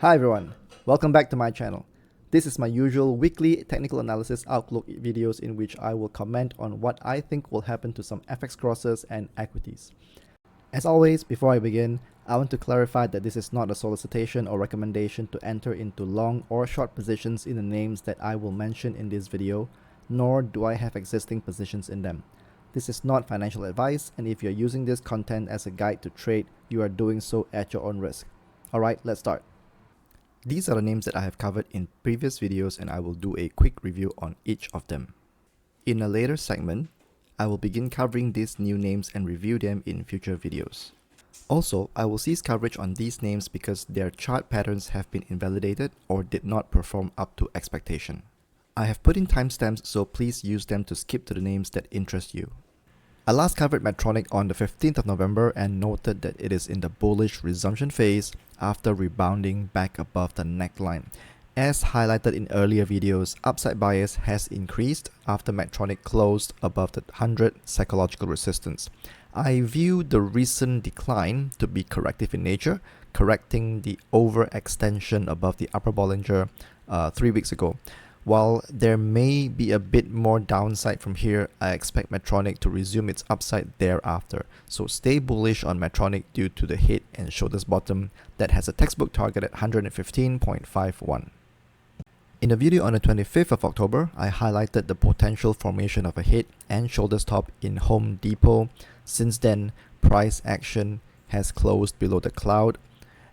Hi everyone, welcome back to my channel. This is my usual weekly technical analysis outlook videos in which I will comment on what I think will happen to some FX crosses and equities. As always, before I begin, I want to clarify that this is not a solicitation or recommendation to enter into long or short positions in the names that I will mention in this video, nor do I have existing positions in them. This is not financial advice, and if you're using this content as a guide to trade, you are doing so at your own risk. Alright, let's start. These are the names that I have covered in previous videos, and I will do a quick review on each of them. In a later segment, I will begin covering these new names and review them in future videos. Also, I will cease coverage on these names because their chart patterns have been invalidated or did not perform up to expectation. I have put in timestamps, so please use them to skip to the names that interest you. I last covered Medtronic on the 15th of November and noted that it is in the bullish resumption phase after rebounding back above the neckline. As highlighted in earlier videos, upside bias has increased after Medtronic closed above the 100 psychological resistance. I view the recent decline to be corrective in nature, correcting the overextension above the upper Bollinger 3 weeks ago. While there may be a bit more downside from here, I expect Medtronic to resume its upside thereafter. So stay bullish on Medtronic due to the head and shoulders bottom that has a textbook target at 115.51. In a video on the 25th of October, I highlighted the potential formation of a head and shoulders top in Home Depot. Since then, price action has closed below the cloud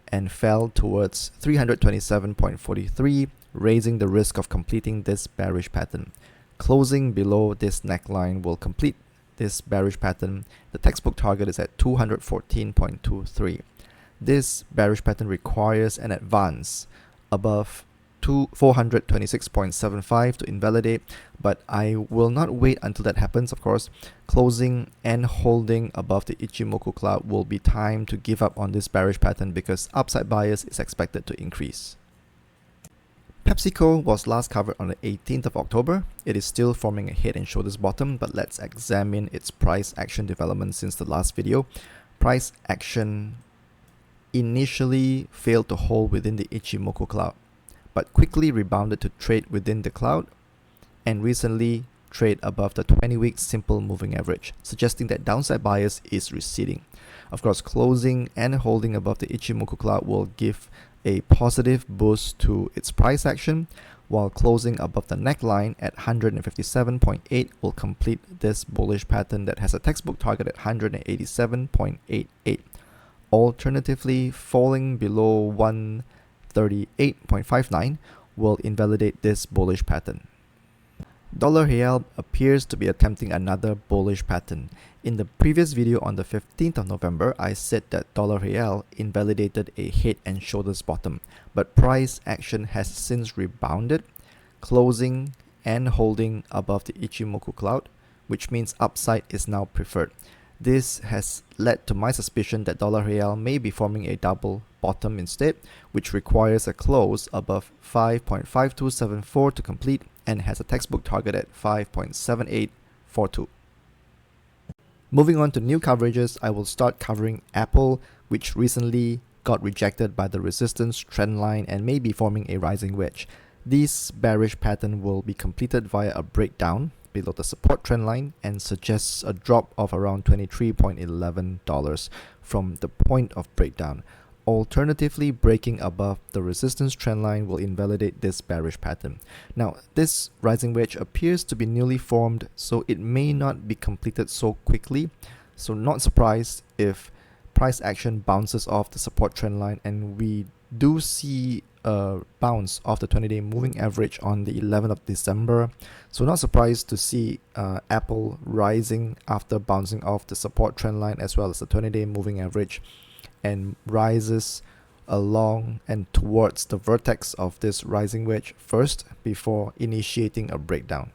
and fell towards 327.43, raising the risk of completing this bearish pattern. Closing below this neckline will complete this bearish pattern. The textbook target is at 214.23. This bearish pattern requires an advance above 426.75 to invalidate, but I will not wait until that happens, of course. Closing and holding above the Ichimoku cloud will be time to give up on this bearish pattern because upside bias is expected to increase. Pepsico was last covered on the 18th of October. It is still forming a head and shoulders bottom, but let's examine its price action development since the last video. Price action initially failed to hold within the Ichimoku cloud, but quickly rebounded to trade within the cloud and recently trade above the 20-week simple moving average, suggesting that downside bias is receding. Of course, closing and holding above the Ichimoku cloud will give a positive boost to its price action, while closing above the neckline at 157.8 will complete this bullish pattern that has a textbook target at 187.88. Alternatively, falling below 138.59 will invalidate this bullish pattern. Dollar Real appears to be attempting another bullish pattern. In the previous video on the 15th of November, I said that Dollar Real invalidated a head and shoulders bottom, but price action has since rebounded, closing and holding above the Ichimoku cloud, which means upside is now preferred. This has led to my suspicion that Dollar Real may be forming a double bottom instead, which requires a close above 5.5274 to complete and has a textbook target at 5.7842. Moving on to new coverages, I will start covering Apple, which recently got rejected by the resistance trend line and may be forming a rising wedge. This bearish pattern will be completed via a breakdown below the support trend line and suggests a drop of around $23.11 from the point of breakdown. Alternatively, breaking above the resistance trend line will invalidate this bearish pattern. Now, this rising wedge appears to be newly formed, so it may not be completed so quickly. So not surprised if price action bounces off the support trend line and we do see a bounce off the 20-day moving average on the 11th of December. So not surprised to see Apple rising after bouncing off the support trend line as well as the 20-day moving average, and rises along and towards the vertex of this rising wedge first before initiating a breakdown.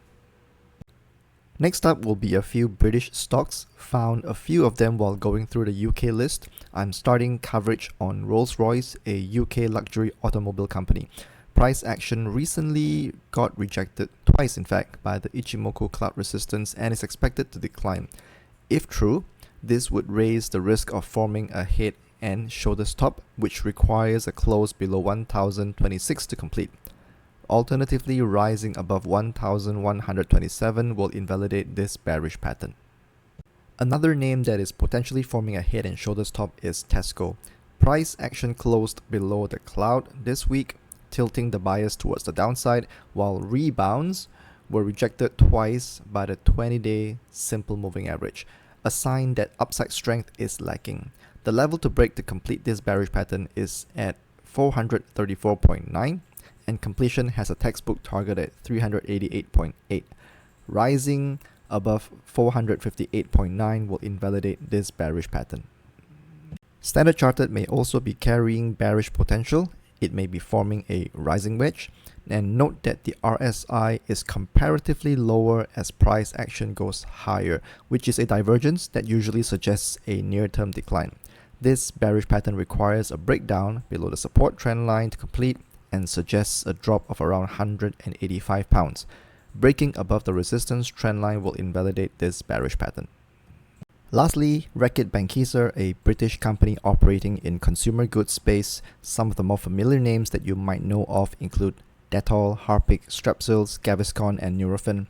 Next up will be a few British stocks. Found a few of them while going through the UK list. I'm starting coverage on Rolls-Royce, a UK luxury automobile company. Price action recently got rejected twice, in fact, by the Ichimoku cloud resistance and is expected to decline. If true, this would raise the risk of forming a head and shoulders top, which requires a close below 1026 to complete. Alternatively, rising above 1127 will invalidate this bearish pattern. Another name that is potentially forming a head and shoulders top is Tesco. Price action closed below the cloud this week, tilting the bias towards the downside, while rebounds were rejected twice by the 20-day simple moving average, a sign that upside strength is lacking. The level to break to complete this bearish pattern is at 434.9, and completion has a textbook target at 388.8. Rising above 458.9 will invalidate this bearish pattern. Standard Chartered may also be carrying bearish potential. It may be forming a rising wedge, and note that the RSI is comparatively lower as price action goes higher, which is a divergence that usually suggests a near-term decline. This bearish pattern requires a breakdown below the support trend line to complete and suggests a drop of around £185. Breaking above the resistance trend line will invalidate this bearish pattern. Lastly, Reckitt Benckiser, a British company operating in consumer goods space. Some of the more familiar names that you might know of include Dettol, Harpic, Strepsils, Gaviscon, and Nurofen.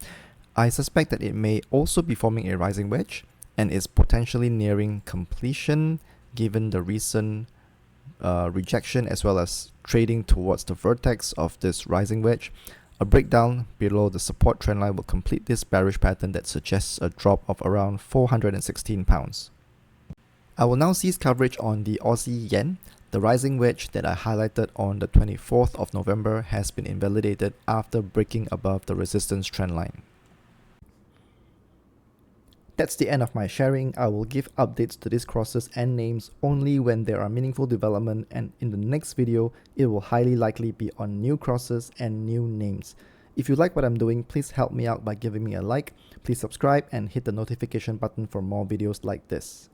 I suspect that it may also be forming a rising wedge and is potentially nearing completion given the recent rejection as well as trading towards the vertex of this rising wedge. A breakdown below the support trend line will complete this bearish pattern that suggests a drop of around £416. I will now cease coverage on the Aussie yen. The rising wedge that I highlighted on the 24th of November has been invalidated after breaking above the resistance trend line. That's the end of my sharing. I will give updates to these crosses and names only when there are meaningful development, and in the next video, it will highly likely be on new crosses and new names. If you like what I'm doing, please help me out by giving me a like. Please subscribe and hit the notification button for more videos like this.